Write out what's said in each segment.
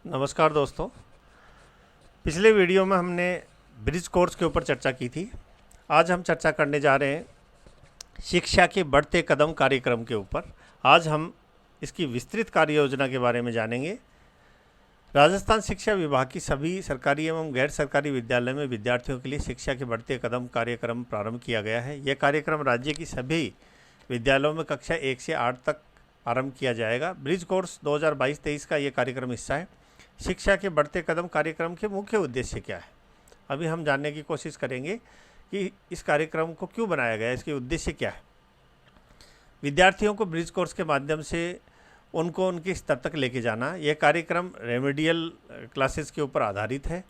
नमस्कार दोस्तों। पिछले वीडियो में हमने ब्रिज कोर्स के ऊपर चर्चा की थी। आज हम चर्चा करने जा रहे हैं शिक्षा के बढ़ते कदम कार्यक्रम के ऊपर। आज हम इसकी विस्तृत कार्य योजना के बारे में जानेंगे। राजस्थान शिक्षा विभाग की सभी सरकारी एवं गैर सरकारी विद्यालय में विद्यार्थियों के लिए शिक्षा के बढ़ते कदम कार्यक्रम प्रारंभ किया गया है। यह कार्यक्रम राज्य की सभी विद्यालयों में कक्षा 1 से 8 तक आरंभ किया जाएगा। ब्रिज कोर्स 2022-23 का ये कार्यक्रम हिस्सा है। शिक्षा के बढ़ते कदम कार्यक्रम के मुख्य उद्देश्य क्या है, अभी हम जानने की कोशिश करेंगे कि इस कार्यक्रम को क्यों बनाया गया है, इसके उद्देश्य क्या है। विद्यार्थियों को ब्रिज कोर्स के माध्यम से उनको उनके स्तर तक लेके जाना। यह कार्यक्रम रेमेडियल क्लासेस के ऊपर आधारित है।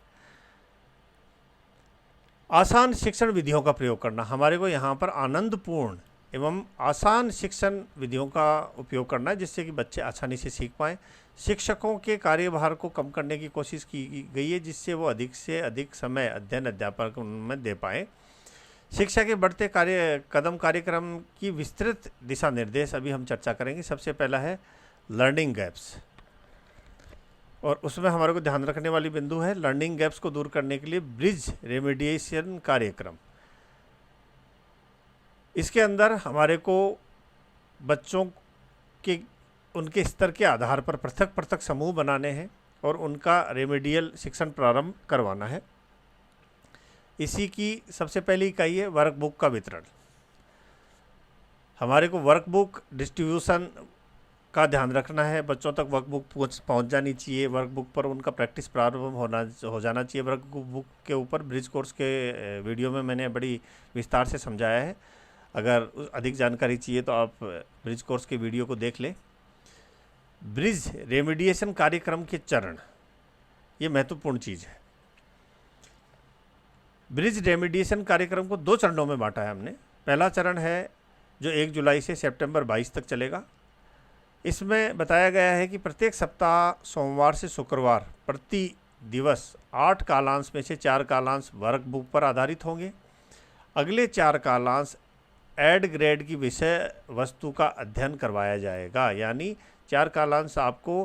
आसान शिक्षण विधियों का प्रयोग करना, हमारे को यहाँ पर आनंदपूर्ण एवं आसान शिक्षण विधियों का उपयोग करना है जिससे कि बच्चे आसानी से सीख पाएँ। शिक्षकों के कार्यभार को कम करने की कोशिश की गई है जिससे वो अधिक से अधिक समय अध्ययन अध्यापन में दे पाएँ। शिक्षा के बढ़ते कदम कार्यक्रम की विस्तृत दिशा निर्देश अभी हम चर्चा करेंगे। सबसे पहला है लर्निंग गैप्स, और उसमें हमारे को ध्यान रखने वाली बिंदु है लर्निंग गैप्स को दूर करने के लिए ब्रिज रेमेडिएशन कार्यक्रम। इसके अंदर हमारे को बच्चों के उनके स्तर के आधार पर पृथक पृथक समूह बनाने हैं और उनका रेमेडियल शिक्षण प्रारंभ करवाना है। इसी की सबसे पहली इकाई है वर्कबुक का वितरण। हमारे को वर्कबुक डिस्ट्रीब्यूशन का ध्यान रखना है। बच्चों तक वर्कबुक पहुंच जानी चाहिए। वर्कबुक पर उनका प्रैक्टिस प्रारंभ हो जाना चाहिए। वर्कबुक के ऊपर ब्रिज कोर्स के वीडियो में मैंने बड़ी विस्तार से समझाया है। अगर अधिक जानकारी चाहिए तो आप ब्रिज कोर्स के वीडियो को देख लें। ब्रिज रेमेडिएशन कार्यक्रम के चरण, ये महत्वपूर्ण चीज़ है। ब्रिज रेमेडिएशन कार्यक्रम को 2 चरणों में बांटा है हमने। पहला चरण है जो 1 जुलाई से सितंबर 22 तक चलेगा। इसमें बताया गया है कि प्रत्येक सप्ताह सोमवार से शुक्रवार प्रति दिवस 8 कालांश में से 4 कालांश वर्कबुक पर आधारित होंगे। अगले 4 कालांश एड ग्रेड की विषय वस्तु का अध्ययन करवाया जाएगा, यानी 4 कालांश आपको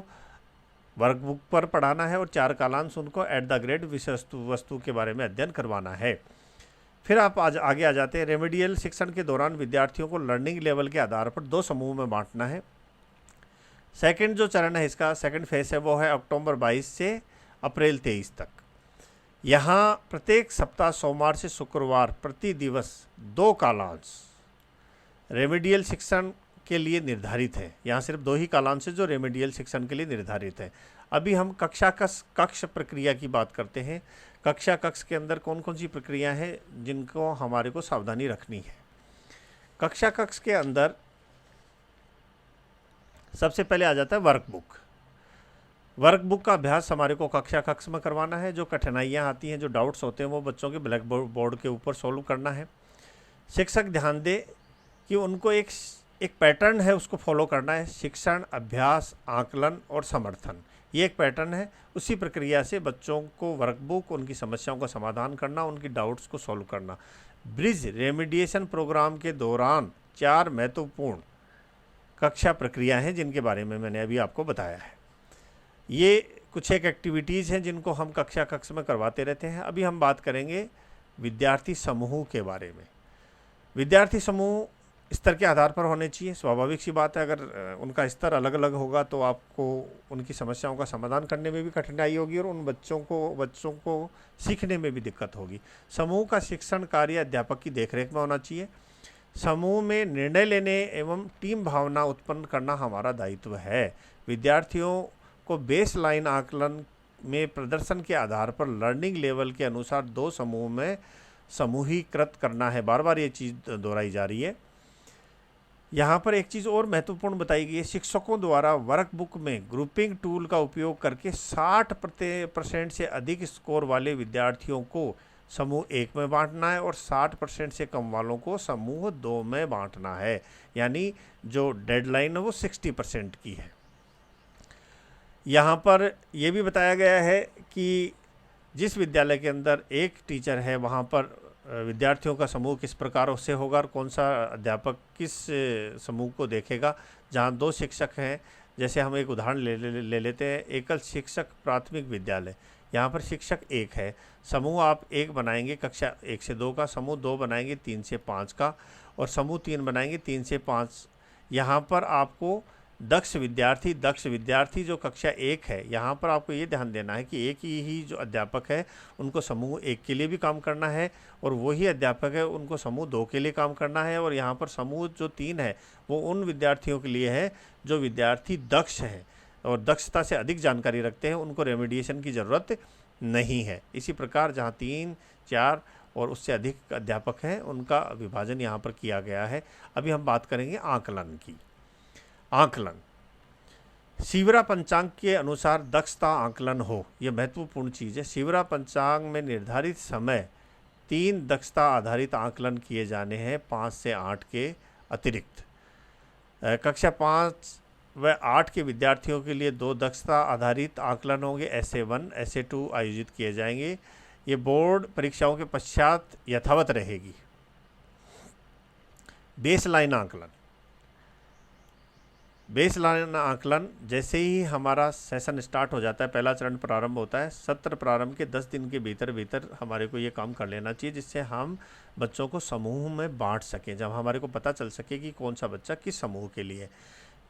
वर्कबुक पर पढ़ाना है और 4 कालांश उनको एट द ग्रेड विषय वस्तु के बारे में अध्ययन करवाना है। फिर आप आगे आ जाते हैं। रेमेडियल शिक्षण के दौरान विद्यार्थियों को लर्निंग लेवल के आधार पर 2 समूह में बांटना है। सेकंड जो चरण है, इसका सेकंड फेस है, वो है अक्टूबर 22 से अप्रैल 23 तक। यहाँ प्रत्येक सप्ताह सोमवार से शुक्रवार प्रति दिवस 2 कालांश रेमेडियल शिक्षण के लिए निर्धारित है। यहाँ सिर्फ 2 ही कालांश है जो रेमेडियल शिक्षण के लिए निर्धारित है। अभी हम कक्ष प्रक्रिया की बात करते हैं। कक्षा कक्ष के अंदर कौन कौन सी प्रक्रिया है जिनको हमारे को सावधानी रखनी है। कक्षा कक्ष के अंदर सबसे पहले आ जाता है वर्कबुक। वर्कबुक का अभ्यास हमारे को कक्षा कक्ष में करवाना है। जो कठिनाइयाँ आती हैं, जो डाउट्स होते हैं, वो बच्चों के ब्लैक बोर्ड के ऊपर सोल्व करना है। शिक्षक ध्यान दे कि उनको एक पैटर्न है, उसको फॉलो करना है। शिक्षण, अभ्यास, आकलन और समर्थन, ये एक पैटर्न है। उसी प्रक्रिया से बच्चों को वर्कबुक, उनकी समस्याओं का समाधान करना, उनकी डाउट्स को सॉल्व करना। ब्रिज रेमेडिएशन प्रोग्राम के दौरान 4 महत्वपूर्ण कक्षा प्रक्रिया हैं जिनके बारे में मैंने अभी आपको बताया है। ये कुछ एक एक्टिविटीज़ हैं जिनको हम कक्षा कक्ष में करवाते रहते हैं। अभी हम बात करेंगे विद्यार्थी समूह के बारे में। विद्यार्थी समूह स्तर के आधार पर होने चाहिए। स्वाभाविक सी बात है, अगर उनका स्तर अलग अलग होगा तो आपको उनकी समस्याओं का समाधान करने में भी कठिनाई होगी और उन बच्चों को सीखने में भी दिक्कत होगी। समूह का शिक्षण कार्य अध्यापक की देखरेख में होना चाहिए। समूह में निर्णय लेने एवं टीम भावना उत्पन्न करना हमारा दायित्व है। विद्यार्थियों को बेस लाइन आकलन में प्रदर्शन के आधार पर लर्निंग लेवल के अनुसार 2 समूह में समूहीकृत करना है। बार बार ये चीज़ दोहराई जा रही है। यहाँ पर एक चीज़ और महत्वपूर्ण बताई गई है। शिक्षकों द्वारा वर्कबुक में ग्रुपिंग टूल का उपयोग करके 60% से अधिक स्कोर वाले विद्यार्थियों को समूह 1 में बांटना है और 60% से कम वालों को समूह 2 में बांटना है। यानी जो डेडलाइन है वो 60% की है। यहाँ पर यह भी बताया गया है कि जिस विद्यालय के अंदर 1 टीचर है वहाँ पर विद्यार्थियों का समूह किस प्रकार से होगा और कौन सा अध्यापक किस समूह को देखेगा। जहाँ 2 शिक्षक हैं, जैसे हम एक उदाहरण ले लेते हैं, एकल शिक्षक प्राथमिक विद्यालय। यहाँ पर शिक्षक 1 है, समूह आप 1 बनाएंगे कक्षा 1 से 2 का, समूह 2 बनाएंगे 3 से 5 का, और समूह 3 बनाएंगे 3 से 5। यहाँ पर आपको दक्ष विद्यार्थी जो कक्षा 1 है, यहाँ पर आपको ये ध्यान देना है कि एक ही जो अध्यापक है उनको समूह 1 के लिए भी काम करना है, और वही अध्यापक है उनको समूह 2 के लिए काम करना है। और यहाँ पर समूह जो 3 है वो उन विद्यार्थियों के लिए है जो विद्यार्थी दक्ष हैं और दक्षता से अधिक जानकारी रखते हैं, उनको रेमेडिएशन की ज़रूरत नहीं है। इसी प्रकार जहाँ 3, 4 और उससे अधिक अध्यापक हैं उनका विभाजन यहाँ पर किया गया है। अभी हम बात करेंगे आकलन की। आकलन शिवरा पंचांग के अनुसार दक्षता आकलन हो, यह महत्वपूर्ण चीज़ है। शिवरा पंचांग में निर्धारित समय 3 दक्षता आधारित आकलन किए जाने हैं 5 से 8 के अतिरिक्त। कक्षा 5 व 8 के विद्यार्थियों के लिए 2 दक्षता आधारित आकलन होंगे, essay 1, essay 2 आयोजित किए जाएंगे। ये बोर्ड परीक्षाओं के पश्चात यथावत रहेगी। बेसलाइन आकलन जैसे ही हमारा सेशन स्टार्ट हो जाता है, पहला चरण प्रारंभ होता है, सत्र प्रारंभ के 10 दिन के भीतर हमारे को ये काम कर लेना चाहिए, जिससे हम बच्चों को समूह में बांट सकें, जब हमारे को पता चल सके कि कौन सा बच्चा किस समूह के लिए।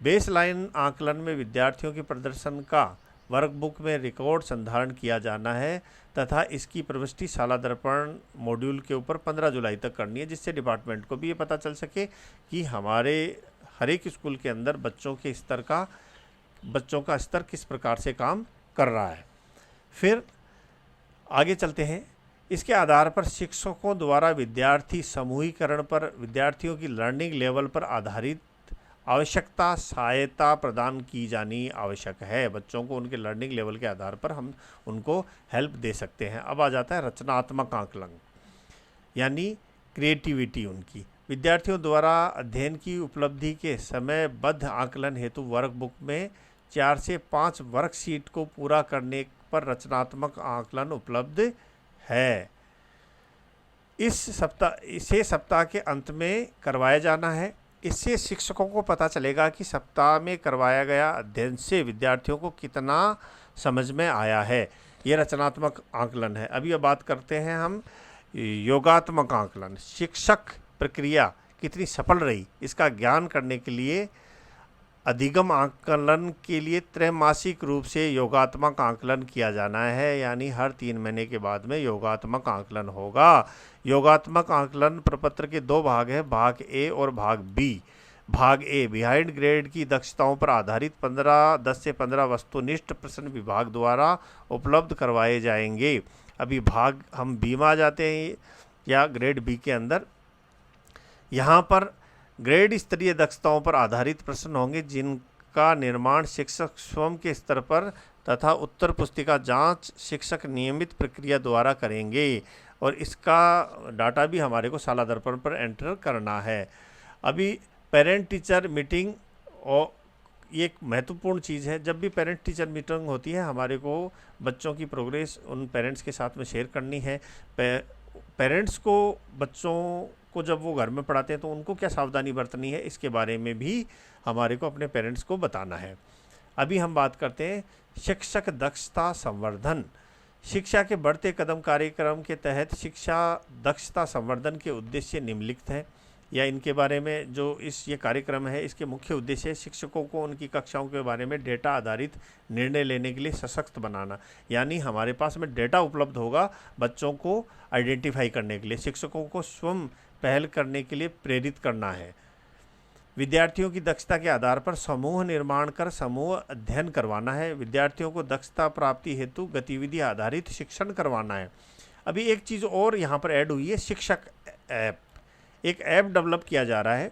बेसलाइन आकलन में विद्यार्थियों के प्रदर्शन का वर्कबुक में रिकॉर्ड संधारण किया जाना है तथा इसकी प्रविष्टि शाला दर्पण मॉड्यूल के ऊपर 15 जुलाई तक करनी है, जिससे डिपार्टमेंट को भी ये पता चल सके कि हमारे हर एक स्कूल के अंदर बच्चों का स्तर किस प्रकार से काम कर रहा है। फिर आगे चलते हैं। इसके आधार पर शिक्षकों द्वारा विद्यार्थी समूहीकरण पर विद्यार्थियों की लर्निंग लेवल पर आधारित आवश्यकता सहायता प्रदान की जानी आवश्यक है। बच्चों को उनके लर्निंग लेवल के आधार पर हम उनको हेल्प दे सकते हैं। अब आ जाता है रचनात्मक आकलन, यानी क्रिएटिविटी उनकी। विद्यार्थियों द्वारा अध्ययन की उपलब्धि के समयबद्ध आकलन हेतु वर्कबुक में 4 से 5 वर्कशीट को पूरा करने पर रचनात्मक आकलन उपलब्ध है। इसे सप्ताह के अंत में करवाया जाना है। इससे शिक्षकों को पता चलेगा कि सप्ताह में करवाया गया अध्ययन से विद्यार्थियों को कितना समझ में आया है। ये रचनात्मक आकलन है। अभी अब बात करते हैं हम योगात्मक आकलन। शिक्षक प्रक्रिया कितनी सफल रही, इसका ज्ञान करने के लिए अधिगम आकलन के लिए त्रैमासिक रूप से योगात्मक आकलन किया जाना है, यानी हर 3 महीने के बाद में योगात्मक आकलन होगा। योगात्मक आकलन प्रपत्र के 2 भाग हैं, भाग ए और भाग बी। भाग ए बिहाइंड ग्रेड की दक्षताओं पर आधारित 10 से 15 वस्तुनिष्ठ प्रश्न विभाग द्वारा उपलब्ध करवाए जाएंगे। अभी भाग हम बी में आ जाते हैं, या ग्रेड बी के अंदर। यहाँ पर ग्रेड स्तरीय दक्षताओं पर आधारित प्रश्न होंगे, जिनका निर्माण शिक्षक स्वयं के स्तर पर तथा उत्तर पुस्तिका जांच शिक्षक नियमित प्रक्रिया द्वारा करेंगे, और इसका डाटा भी हमारे को शाला दर्पण पर एंटर करना है। अभी पेरेंट टीचर मीटिंग, और ये एक महत्वपूर्ण चीज़ है। जब भी पेरेंट टीचर मीटिंग होती है, हमारे को बच्चों की प्रोग्रेस उन पेरेंट्स के साथ में शेयर करनी है। पेरेंट्स को बच्चों को जब वो घर में पढ़ाते हैं तो उनको क्या सावधानी बरतनी है, इसके बारे में भी हमारे को अपने पेरेंट्स को बताना है। अभी हम बात करते हैं शिक्षक दक्षता संवर्धन। शिक्षा के बढ़ते कदम कार्यक्रम के तहत शिक्षा दक्षता संवर्धन के उद्देश्य निम्नलिखित हैं, या इनके बारे में जो ये कार्यक्रम है, इसके मुख्य उद्देश्य है शिक्षकों को उनकी कक्षाओं के बारे में डेटा आधारित निर्णय लेने के लिए सशक्त बनाना। यानी हमारे पास में डेटा उपलब्ध होगा बच्चों को आइडेंटिफाई करने के लिए। शिक्षकों को स्वयं पहल करने के लिए प्रेरित करना है। विद्यार्थियों की दक्षता के आधार पर समूह निर्माण कर समूह अध्ययन करवाना है। विद्यार्थियों को दक्षता प्राप्ति हेतु गतिविधि आधारित शिक्षण करवाना है। अभी एक चीज़ और यहाँ पर ऐड हुई है, शिक्षक ऐप। एक ऐप डेवलप किया जा रहा है,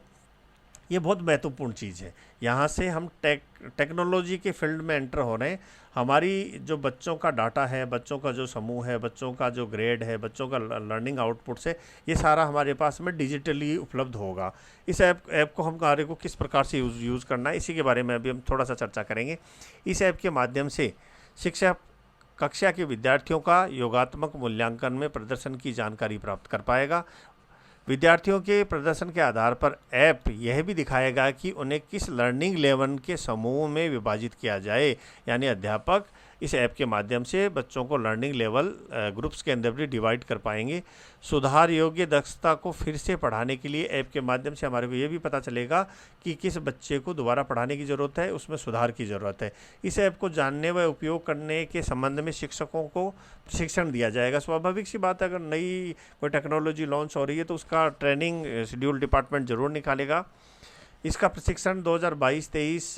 ये बहुत महत्वपूर्ण चीज़ है। यहाँ से हम टेक्नोलॉजी के फील्ड में एंटर हो रहे हैं। हमारी जो बच्चों का डाटा है, बच्चों का जो समूह है, बच्चों का जो ग्रेड है, बच्चों का लर्निंग आउटपुट्स है, ये सारा हमारे पास में डिजिटली उपलब्ध होगा। इस ऐप को हमारे को किस प्रकार से यूज़ करना है, इसी के बारे में अभी हम थोड़ा सा चर्चा करेंगे। इस ऐप के माध्यम से शिक्षक कक्षा के विद्यार्थियों का योगात्मक मूल्यांकन में प्रदर्शन की जानकारी प्राप्त कर पाएगा। विद्यार्थियों के प्रदर्शन के आधार पर ऐप यह भी दिखाएगा कि उन्हें किस लर्निंग लेवल के समूह में विभाजित किया जाए, यानी अध्यापक इस ऐप के माध्यम से बच्चों को लर्निंग लेवल ग्रुप्स के अंदर भी डिवाइड कर पाएंगे। सुधार योग्य दक्षता को फिर से पढ़ाने के लिए ऐप के माध्यम से हमारे को ये भी पता चलेगा कि किस बच्चे को दोबारा पढ़ाने की ज़रूरत है, उसमें सुधार की ज़रूरत है। इस ऐप को जानने व उपयोग करने के संबंध में शिक्षकों को प्रशिक्षण दिया जाएगा। स्वाभाविक सी बात है, अगर नई कोई टेक्नोलॉजी लॉन्च हो रही है तो उसका ट्रेनिंग शेड्यूल डिपार्टमेंट ज़रूर निकालेगा। इसका प्रशिक्षण 2022-23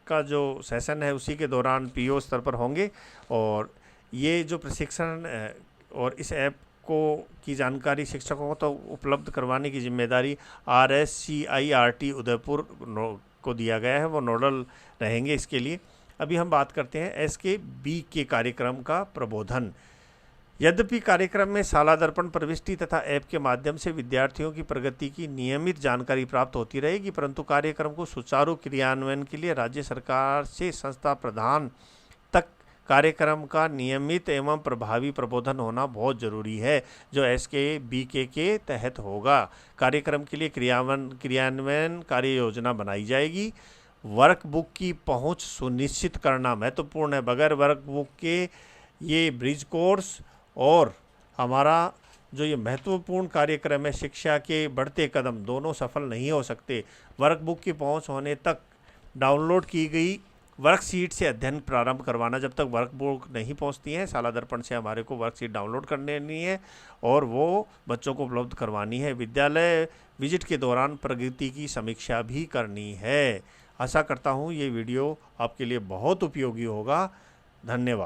का जो सेशन है उसी के दौरान पीओ स्तर पर होंगे और ये जो प्रशिक्षण और इस ऐप को की जानकारी शिक्षकों को तो उपलब्ध करवाने की जिम्मेदारी RSCIRT उदयपुर को दिया गया है, वो नोडल रहेंगे इसके लिए। अभी हम बात करते हैं SKB के कार्यक्रम का प्रबोधन। यद्यपि कार्यक्रम में शाला दर्पण प्रविष्टि तथा ऐप के माध्यम से विद्यार्थियों की प्रगति की नियमित जानकारी प्राप्त होती रहेगी, परंतु कार्यक्रम को सुचारू क्रियान्वयन के लिए राज्य सरकार से संस्था प्रधान तक कार्यक्रम का नियमित एवं प्रभावी प्रबोधन होना बहुत जरूरी है, जो SKB के तहत होगा। कार्यक्रम के लिए क्रियान्वयन कार्य योजना बनाई जाएगी। वर्कबुक की पहुंच सुनिश्चित करना महत्वपूर्ण है। बगैर वर्कबुक के ये ब्रिज कोर्स और हमारा जो ये महत्वपूर्ण कार्यक्रम है शिक्षा के बढ़ते कदम दोनों सफल नहीं हो सकते। वर्कबुक की पहुंच होने तक डाउनलोड की गई वर्कशीट से अध्ययन प्रारंभ करवाना। जब तक वर्कबुक नहीं पहुंचती है शाला दर्पण से हमारे को वर्कशीट डाउनलोड करनी है और वो बच्चों को उपलब्ध करवानी है। विद्यालय विजिट के दौरान प्रगति की समीक्षा भी करनी है। आशा करता हूँ ये वीडियो आपके लिए बहुत उपयोगी होगा। धन्यवाद।